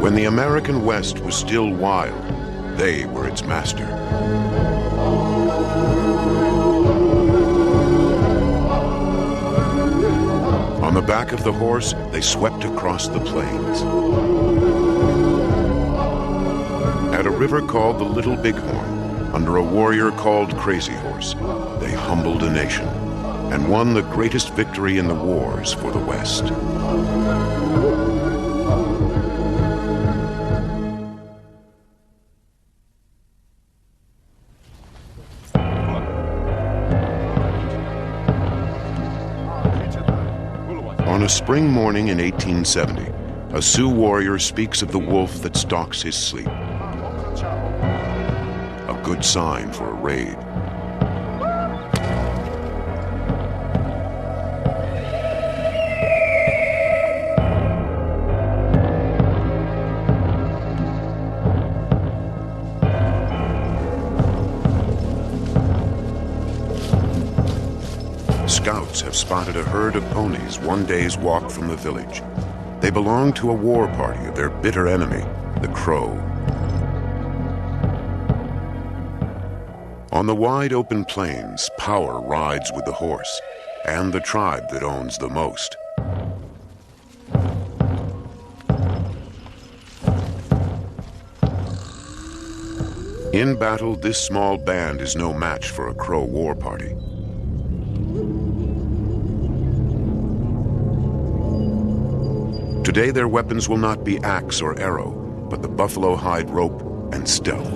When the American West was still wild, they were its master. On the back of the horse, they swept across the plains. At a river called the Little Bighorn, under a warrior called Crazy Horse, they humbled a nation and won the greatest victory in the wars for the West. On a spring morning in 1870, a Sioux warrior speaks of the wolf that stalks his sleep. A good sign for a raid. Scouts have spotted a herd of ponies one day's walk from the village. They belong to a war party of their bitter enemy, the Crow. On the wide open plains, power rides with the horse and the tribe that owns the most. In battle, this small band is no match for a Crow war party. Today, their weapons will not be axe or arrow, but the buffalo hide rope and stealth.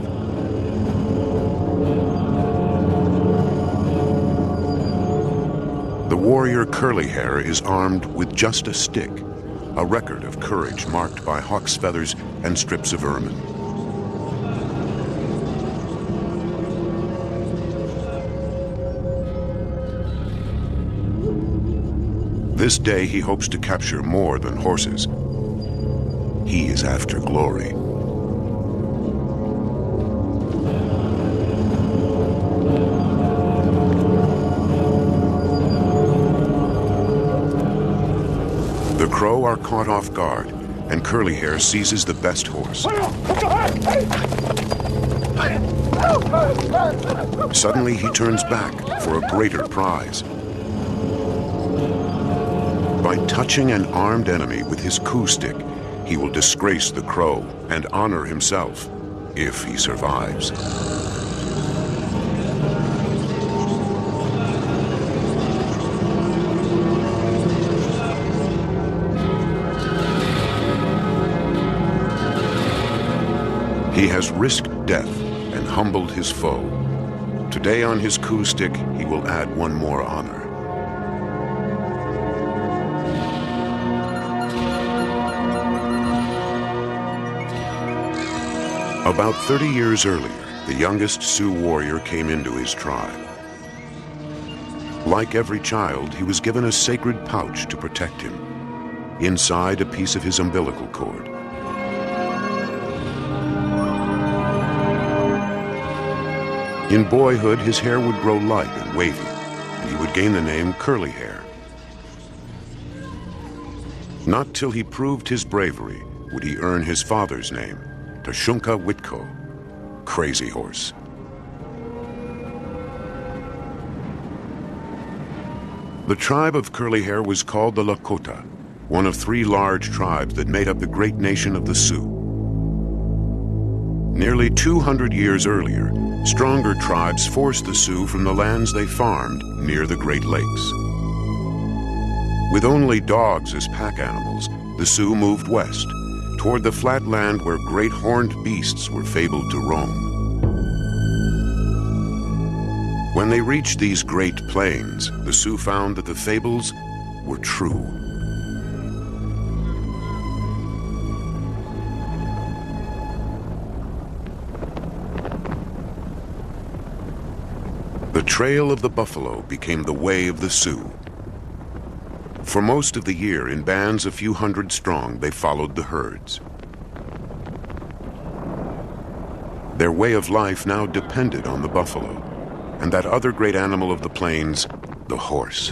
The warrior Curly Hair is armed with just a stick, a record of courage marked by hawk's feathers and strips of ermine. This day he hopes to capture more than horses. He is after glory. The Crow are caught off guard, and Curly Hair seizes the best horse. Suddenly he turns back for a greater prize. By touching an armed enemy with his coup stick, he will disgrace the Crow and honor himself, if he survives. He has risked death and humbled his foe. Today on his coup stick, he will add one more honor. About 30 years earlier, the youngest Sioux warrior came into his tribe. Like every child, he was given a sacred pouch to protect him. Inside, a piece of his umbilical cord. In boyhood, his hair would grow light and wavy, and he would gain the name Curly Hair. Not till he proved his bravery would he earn his father's name, Tashunka Witko, Crazy Horse. The tribe of Curly Hair was called the Lakota, one of 3 large tribes that made up the great nation of the Sioux. Nearly 200 years earlier, stronger tribes forced the Sioux from the lands they farmed near the Great Lakes. With only dogs as pack animals, the Sioux moved west, toward the flat land where great horned beasts were fabled to roam. When they reached these great plains, the Sioux found that the fables were true. The trail of the buffalo became the way of the Sioux. For most of the year, in bands a few hundred strong, they followed the herds. Their way of life now depended on the buffalo, and that other great animal of the plains, the horse.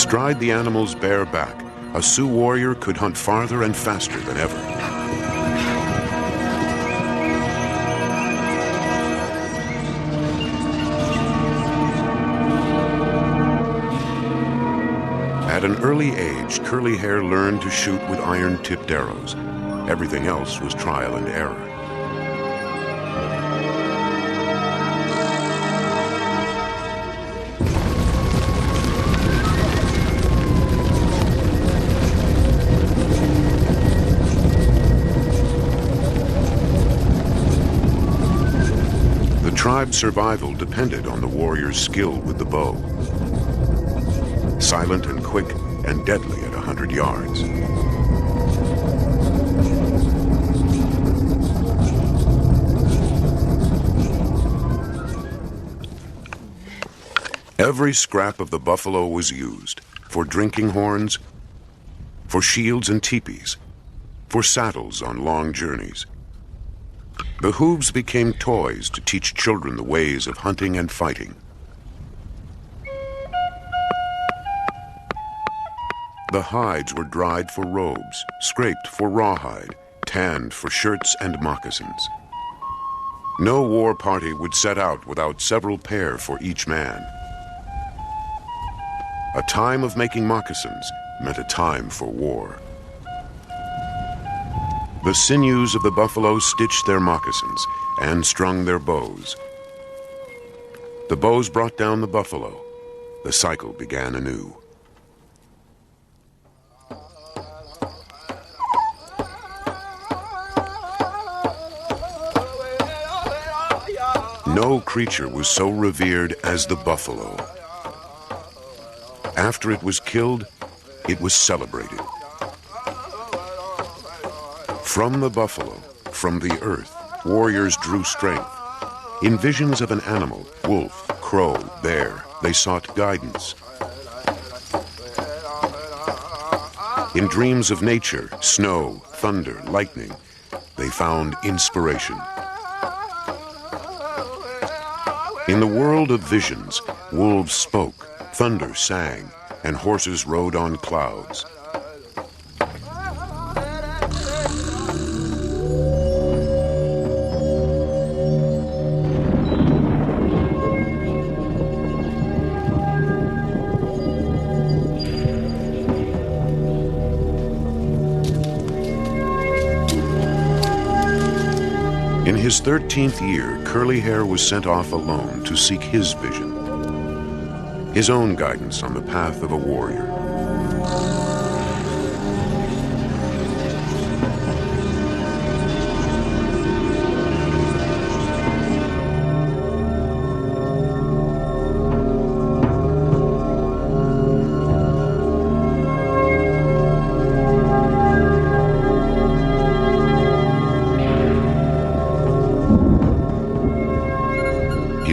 Astride the animal's bare back, a Sioux warrior could hunt farther and faster than ever. At an early age, Curly Hair learned to shoot with iron-tipped arrows. Everything else was trial and error. The tribe's survival depended on the warrior's skill with the bow. Silent and quick and deadly at 100 yards. Every scrap of the buffalo was used for drinking horns, for shields and teepees, for saddles on long journeys. The hooves became toys to teach children the ways of hunting and fighting. The hides were dried for robes, scraped for rawhide, tanned for shirts and moccasins. No war party would set out without several pair for each man. A time of making moccasins meant a time for war. The sinews of the buffalo stitched their moccasins and strung their bows. The bows brought down the buffalo. The cycle began anew. No creature was so revered as the buffalo. After it was killed, it was celebrated. From the buffalo, from the earth, warriors drew strength. In visions of an animal, wolf, crow, bear, they sought guidance. In dreams of nature, snow, thunder, lightning, they found inspiration. In the world of visions, wolves spoke, thunder sang, and horses rode on clouds. In his 13th year, Curly Hair was sent off alone to seek his vision, his own guidance on the path of a warrior.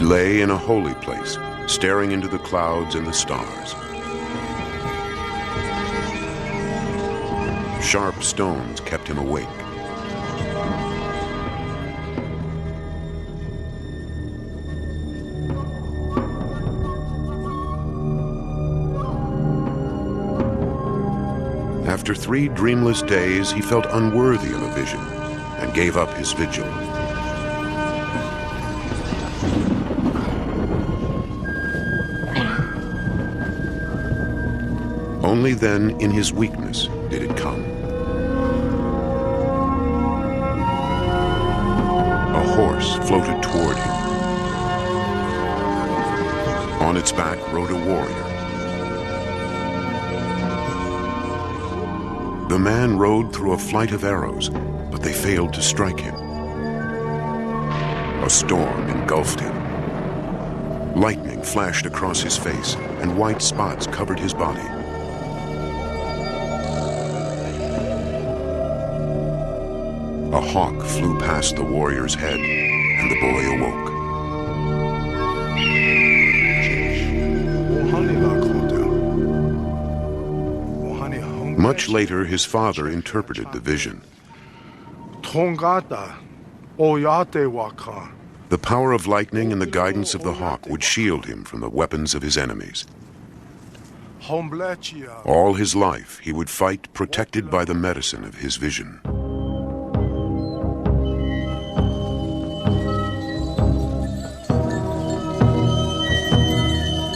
Lay in a holy place, staring into the clouds and the stars. Sharp stones kept him awake. After 3 dreamless days, he felt unworthy of a vision and gave up his vigil. Only then, in his weakness, did it come. A horse floated toward him. On its back rode a warrior. The man rode through a flight of arrows, but they failed to strike him. A storm engulfed him. Lightning flashed across his face, and white spots covered his body. A hawk flew past the warrior's head, and the boy awoke. Much later, his father interpreted the vision. The power of lightning and the guidance of the hawk would shield him from the weapons of his enemies. All his life, he would fight protected by the medicine of his vision.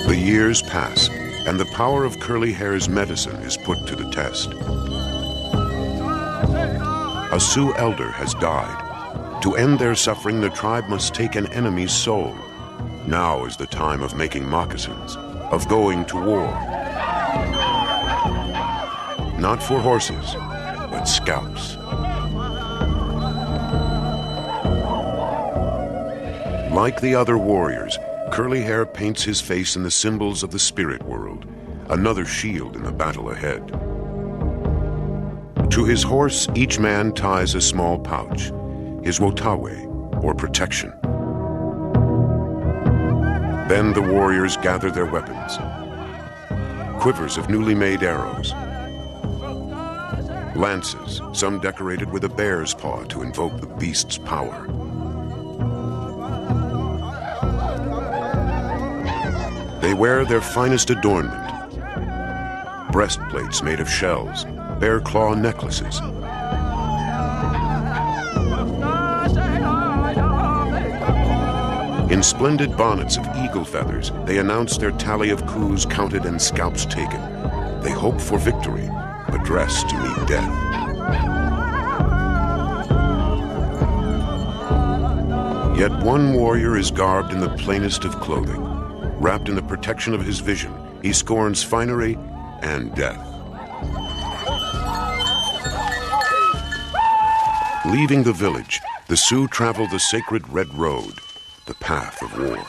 The years pass, and the power of Curly Hair's medicine is put to the test. A Sioux elder has died. To end their suffering, the tribe must take an enemy's soul. Now is the time of making moccasins, of going to war. Not for horses, but scalps. Like the other warriors, Curly Hair paints his face in the symbols of the spirit world, another shield in the battle ahead. To his horse, each man ties a small pouch, his wotawe, or protection. Then the warriors gather their weapons, quivers of newly made arrows, lances, some decorated with a bear's paw to invoke the beast's power. They wear their finest adornment, breastplates made of shells, bear claw necklaces. In splendid bonnets of eagle feathers, they announce their tally of coups counted and scalps taken. They hope for victory, but dress to meet death. Yet one warrior is garbed in the plainest of clothing. Wrapped in the protection of his vision, he scorns finery and death. Leaving the village, the Sioux travel the sacred Red Road, the path of war.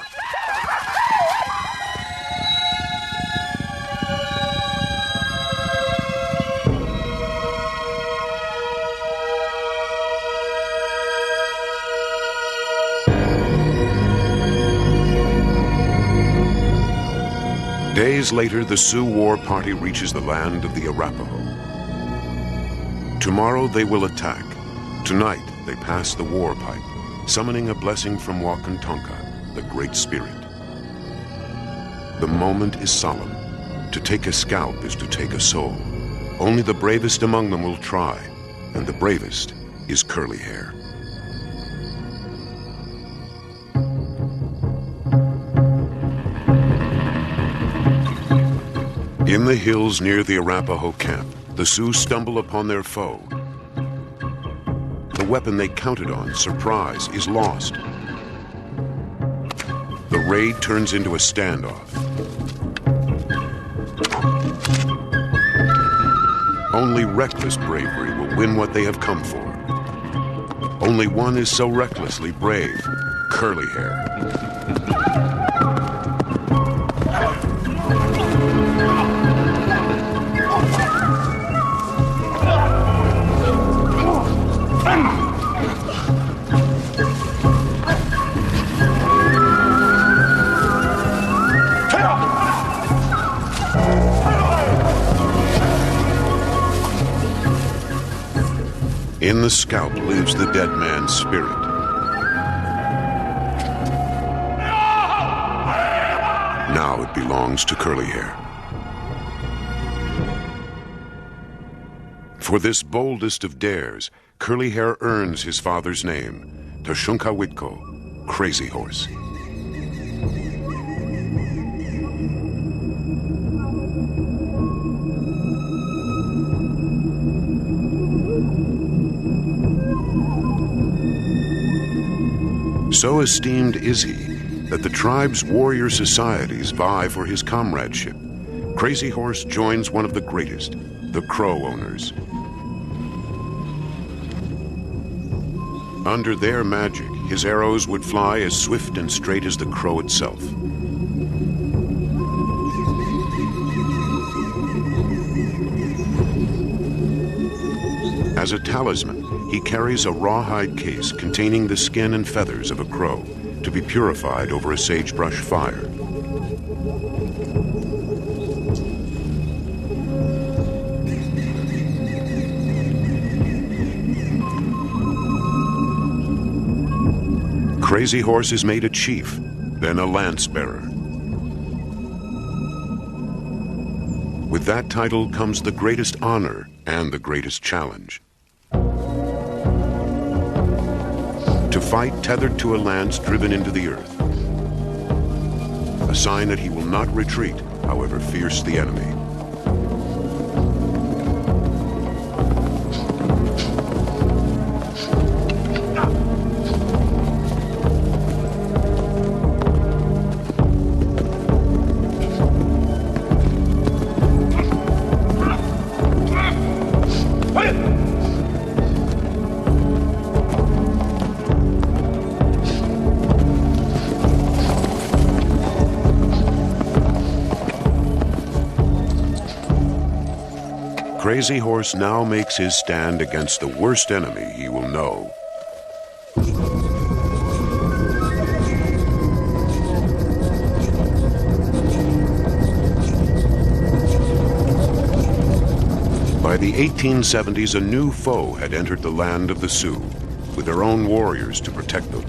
Days later, the Sioux war party reaches the land of the Arapaho. Tomorrow they will attack. Tonight they pass the war pipe, summoning a blessing from Wakantonka, the Great Spirit. The moment is solemn. To take a scalp is to take a soul. Only the bravest among them will try, and the bravest is Curly Hair. In the hills near the Arapaho camp, the Sioux stumble upon their foe. The weapon they counted on, surprise, is lost. The raid turns into a standoff. Only reckless bravery will win what they have come for. Only one is so recklessly brave, Curly Hair. In the scalp lives the dead man's spirit. Now it belongs to Curly Hair. For this boldest of dares, Curly Hair earns his father's name, Tashunkawitko, Crazy Horse. So esteemed is he that the tribe's warrior societies vie for his comradeship. Crazy Horse joins one of the greatest, the Crow owners. Under their magic, his arrows would fly as swift and straight as the crow itself. As a talisman, he carries a rawhide case containing the skin and feathers of a crow to be purified over a sagebrush fire. Crazy Horse is made a chief, then a lance bearer. With that title comes the greatest honor and the greatest challenge. To fight tethered to a lance driven into the earth. A sign that he will not retreat, however fierce the enemy. Crazy Horse now makes his stand against the worst enemy he will know. By the 1870s, a new foe had entered the land of the Sioux, with their own warriors to protect them.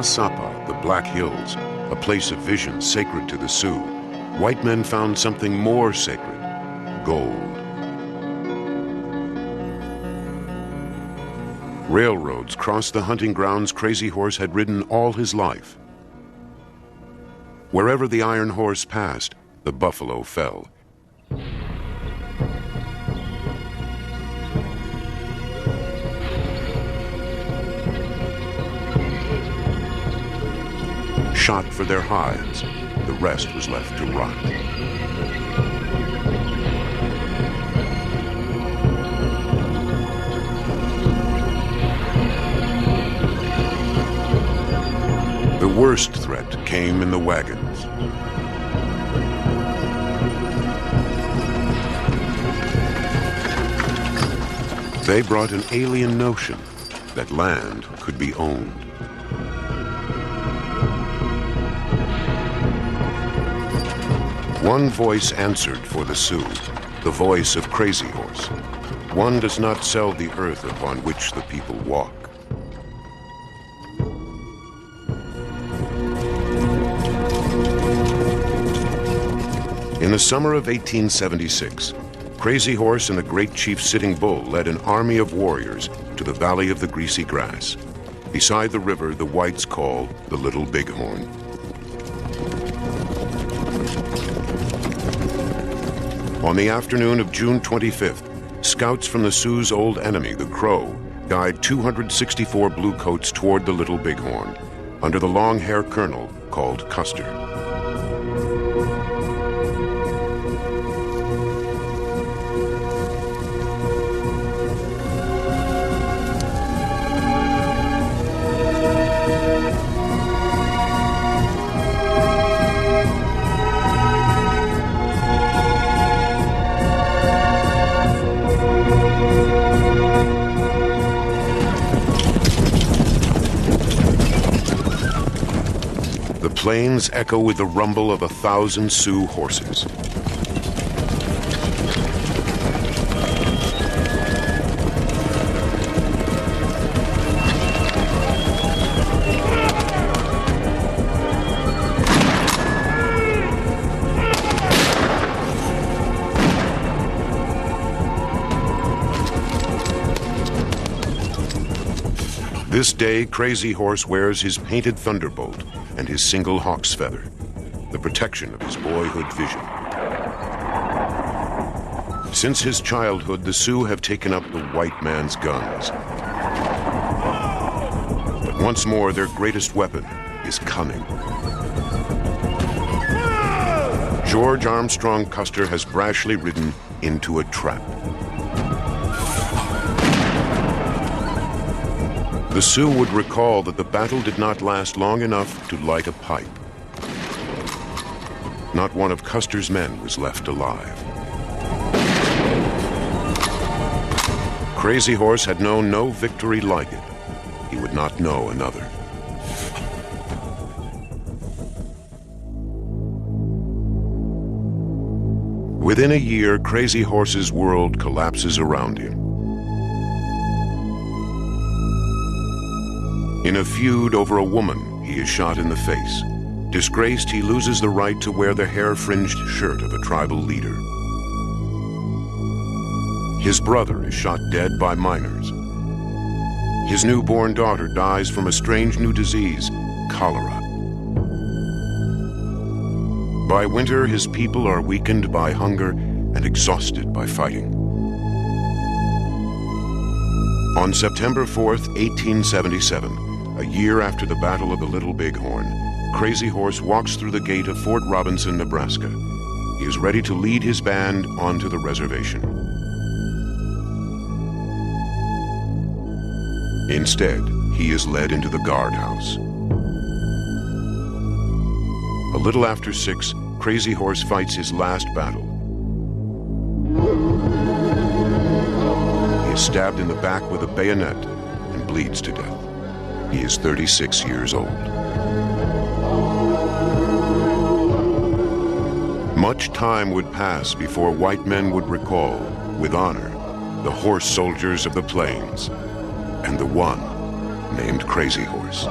Sapa, the Black Hills, a place of vision sacred to the Sioux, white men found something more sacred: gold. Railroads crossed the hunting grounds Crazy Horse had ridden all his life. Wherever the iron horse passed, the buffalo fell. Shot for their hides, the rest was left to rot. The worst threat came in the wagons. They brought an alien notion that land could be owned. One voice answered for the Sioux, the voice of Crazy Horse. One does not sell the earth upon which the people walk. In the summer of 1876, Crazy Horse and the great chief Sitting Bull led an army of warriors to the Valley of the Greasy Grass, beside the river the whites call the Little Bighorn. On the afternoon of June 25th, scouts from the Sioux's old enemy, the Crow, guide 264 bluecoats toward the Little Bighorn, under the long-hair colonel called Custer. The plains echo with the rumble of 1,000 Sioux horses. This day, Crazy Horse wears his painted thunderbolt and his single hawk's feather, the protection of his boyhood vision. Since his childhood, the Sioux have taken up the white man's guns. But once more, their greatest weapon is cunning. George Armstrong Custer has brashly ridden into a trap. The Sioux would recall that the battle did not last long enough to light a pipe. Not one of Custer's men was left alive. Crazy Horse had known no victory like it. He would not know another. Within a year, Crazy Horse's world collapses around him. In a feud over a woman, he is shot in the face. Disgraced, he loses the right to wear the hair-fringed shirt of a tribal leader. His brother is shot dead by miners. His newborn daughter dies from a strange new disease, cholera. By winter, his people are weakened by hunger and exhausted by fighting. On September 4th, 1877, a year after the Battle of the Little Bighorn, Crazy Horse walks through the gate of Fort Robinson, Nebraska. He is ready to lead his band onto the reservation. Instead, he is led into the guardhouse. A little after 6, Crazy Horse fights his last battle. He is stabbed in the back with a bayonet and bleeds to death. He is 36 years old. Much time would pass before white men would recall, with honor, the horse soldiers of the plains and the one named Crazy Horse.